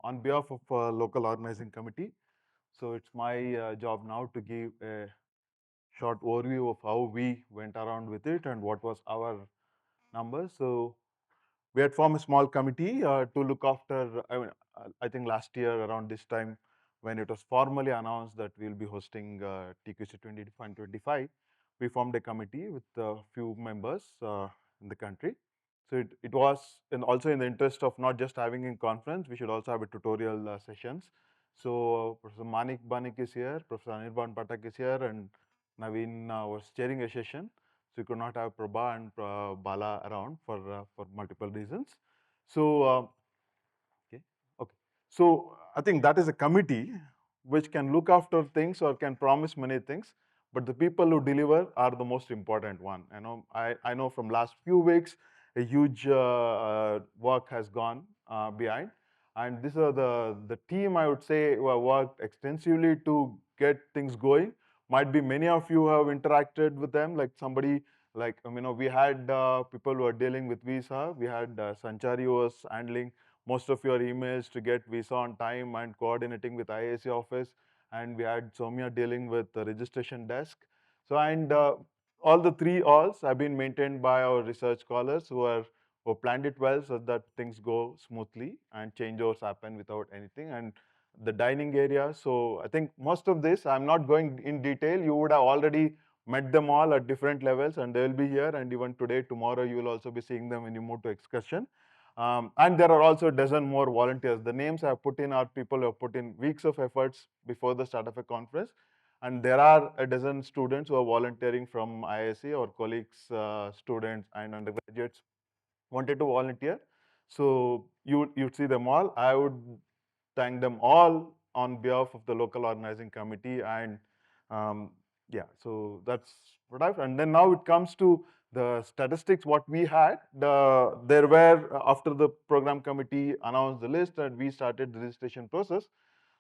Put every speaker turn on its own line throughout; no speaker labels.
on behalf of local organizing committee. So it's my job now to give a short overview of how we went around with it and what was our numbers. So we had formed a small committee to look after, I think last year around this time when it was formally announced that we'll be hosting TQC 2025, we formed a committee with a few members in the country. So it was also in the interest of not just having a conference, we should also have a tutorial sessions. So Professor Manik Banik is here, Professor Anirban Patak is here, and Naveen was chairing a session. So you could not have Prabha and Bala around for multiple reasons. So okay, okay. So I think that is a committee which can look after things or can promise many things, but the people who deliver are the most important one. I know from last few weeks a huge work has gone behind, and these are the team I would say who have worked extensively to get things going. Might be many of you have interacted with them, like somebody like we had people who are dealing with visa. We had Sanchari who was handling most of your emails to get visa on time and coordinating with IISc office, and we had Soumya dealing with the registration desk. So and all the three alls have been maintained by our research scholars who planned it well so that things go smoothly and changeovers happen without anything. And the dining area. So I think most of this, I'm not going in detail. You would have already met them all at different levels, and they will be here. And even today, tomorrow, you will also be seeing them when you move to excursion. And there are also a dozen more volunteers. The names I have put in are people who have put in weeks of efforts before the start of a conference. And there are a dozen students who are volunteering from IISc, or colleagues, students, and undergraduates wanted to volunteer. So you'd see them all. I would thank them all on behalf of the local organizing committee. And yeah, so that's what I've. And then now it comes to the statistics. What we had, there were after the program committee announced the list and we started the registration process.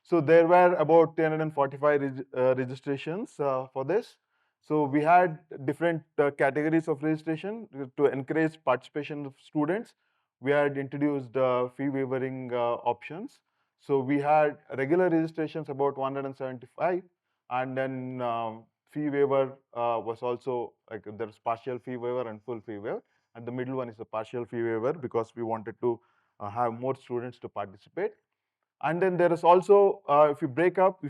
So there were about 345 registrations for this. So we had different categories of registration to encourage participation of students. We had introduced fee waivering options. So we had regular registrations about 175, and then fee waiver was also like there's partial fee waiver and full fee waiver, and the middle one is a partial fee waiver because we wanted to have more students to participate. And then there is also, if you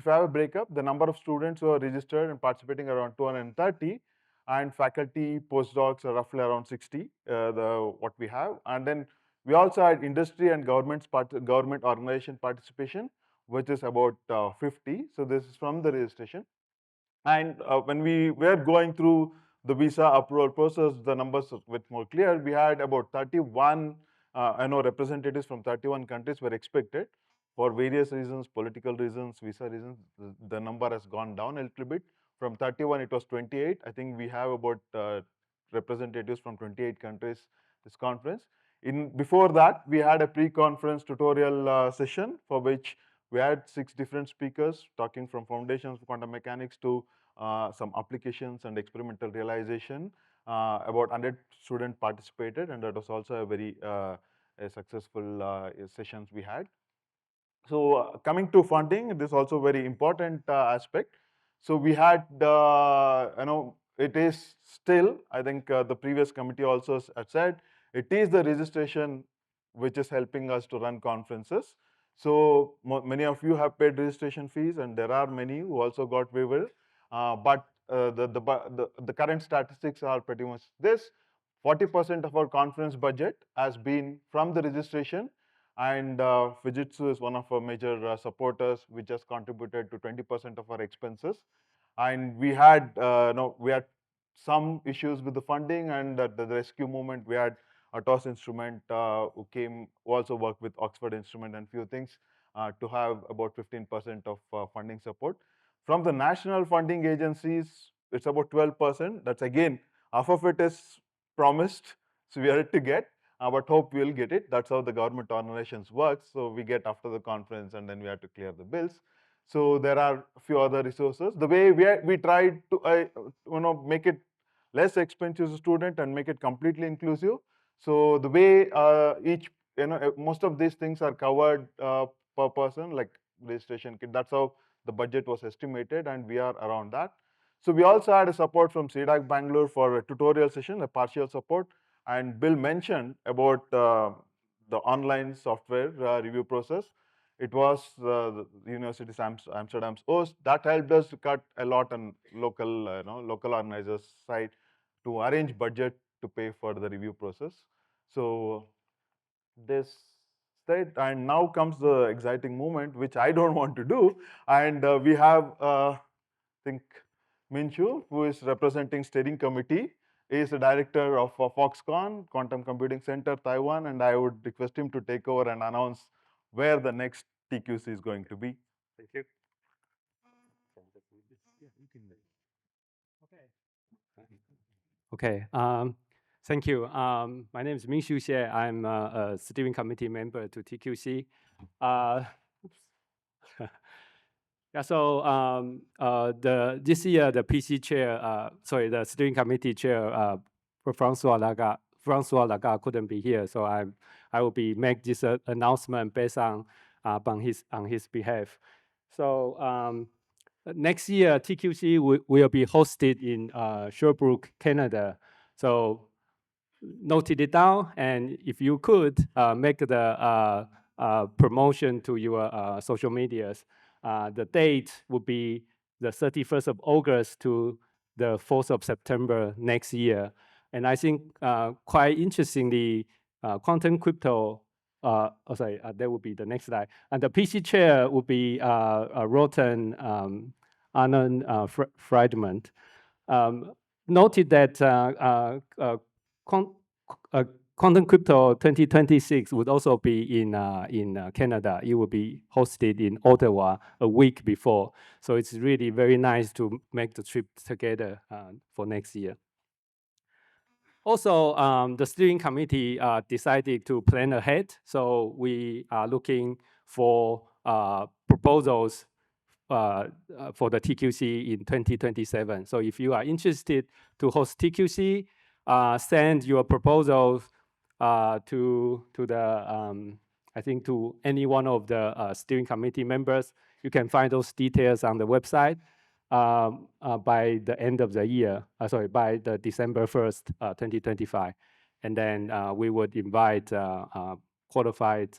have a breakup, the number of students who are registered and participating around 230, and faculty postdocs are roughly around 60, what we have. And then we also had industry and government organization participation, which is about 50. So this is from the registration. And when we were going through the visa approval process, the numbers are bit more clear. We had about 31 representatives from 31 countries were expected. For various reasons, political reasons, visa reasons, the number has gone down a little bit. From 31, it was 28. I think we have about representatives from 28 countries this conference. Before that, we had a pre-conference tutorial session for which we had 6 different speakers talking from foundations of quantum mechanics to some applications and experimental realization. About 100 students participated, and that was also a very a successful sessions we had. So coming to funding, this is also very important aspect. So we had, it is still, I think the previous committee also had said, it is the registration which is helping us to run conferences. So many of you have paid registration fees, and there are many who also got waiver. But the current statistics are pretty much this: 40% of our conference budget has been from the registration, and Fujitsu is one of our major supporters, which has contributed to 20% of our expenses. And we had some issues with the funding, and the rescue movement. We had a TOS instrument who also worked with Oxford Instrument and few things to have about 15% of funding support. From the national funding agencies, it's about 12%. That's again, half of it is promised, so we are yet to get, but hope we'll get it. That's how the government organizations work. So we get after the conference, and then we have to clear the bills. So there are a few other resources. The way we tried to make it less expensive to student and make it completely inclusive. So the way each most of these things are covered per person, like registration kit. That's how the budget was estimated, and we are around that. So we also had a support from CDAC Bangalore for a tutorial session, a partial support. And Bill mentioned about the online software review process. It was the University Amsterdam's host that helped us to cut a lot on local, local organizers' side to arrange budget to pay for the review process. So this said, and now comes the exciting moment, which I don't want to do. And we have, I think, Minshu, who is representing steering committee. He is the director of Foxconn, Quantum Computing Center, Taiwan, and I would request him to take over and announce where the next TQC is going to be. Thank you.
Okay. Thank you. My name is Minshu Xie. I'm a steering committee member to TQC. Yeah, so this year the PC chair, the steering committee chair, Francois Laga couldn't be here, so I will be make this announcement based on his behalf. So next year TQC will be hosted in Sherbrooke, Canada. So noted it down, and if you could make the promotion to your social medias. The date would be the 31st of August to the 4th of September next year. And I think quite interestingly, quantum crypto, that would be the next slide. And the PC chair would be Roten Anand Friedman. Noted that Quantum Crypto 2026 would also be in Canada. It will be hosted in Ottawa a week before. So it's really very nice to make the trip together for next year. Also, the steering committee decided to plan ahead. So we are looking for proposals for the TQC in 2027. So if you are interested to host TQC, send your proposals to the I think to any one of the steering committee members. You can find those details on the website by the end of the year. By the December 1st, 2025, and then we would invite qualified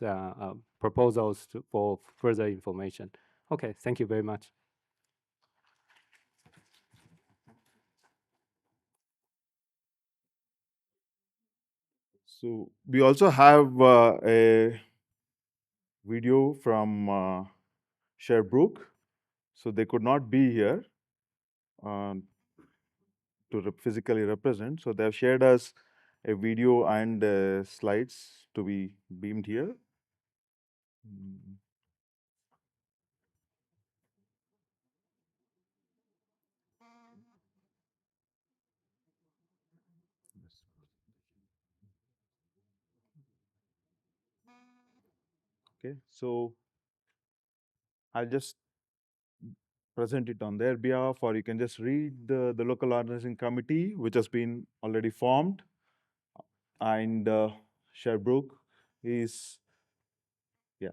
proposals for further information. Okay, thank you very much.
So we also have a video from Sherbrooke. So they could not be here to physically represent. So they have shared us a video and slides to be beamed here. Okay, so I'll just present it on their behalf, or you can just read the local organizing committee, which has been already formed. And Sherbrooke is, yeah,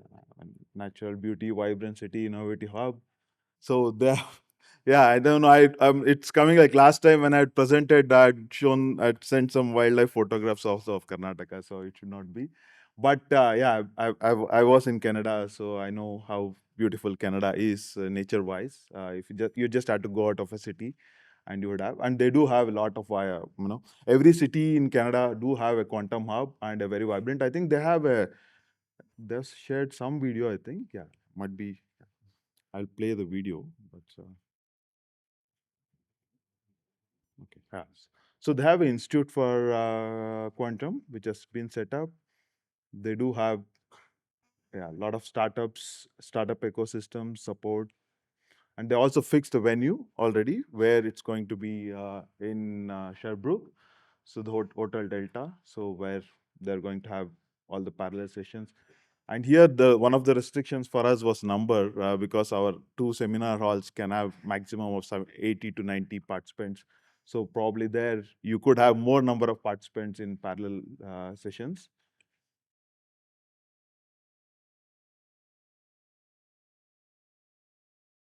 natural beauty, vibrant city, innovative hub. So there, yeah, I don't know. It's coming like last time when I had presented, I'd sent some wildlife photographs also of Karnataka, so it should not be. But yeah, I was in Canada, so I know how beautiful Canada is nature-wise. If you just had to go out of a city, and you would have, and they do have a lot of every city in Canada do have a quantum hub and a very vibrant. I think they've shared some video. I think, yeah, might be. I'll play the video, but okay. Yes. So they have an institute for quantum, which has been set up. They do have, yeah, a lot of startup ecosystem support, and they also fixed the venue already where it's going to be in Sherbrooke. So the Hotel Delta, so where they're going to have all the parallel sessions. And here, one of the restrictions for us was number, because our 2 seminar halls can have maximum of 80 to 90 participants. So probably there you could have more number of participants in parallel sessions.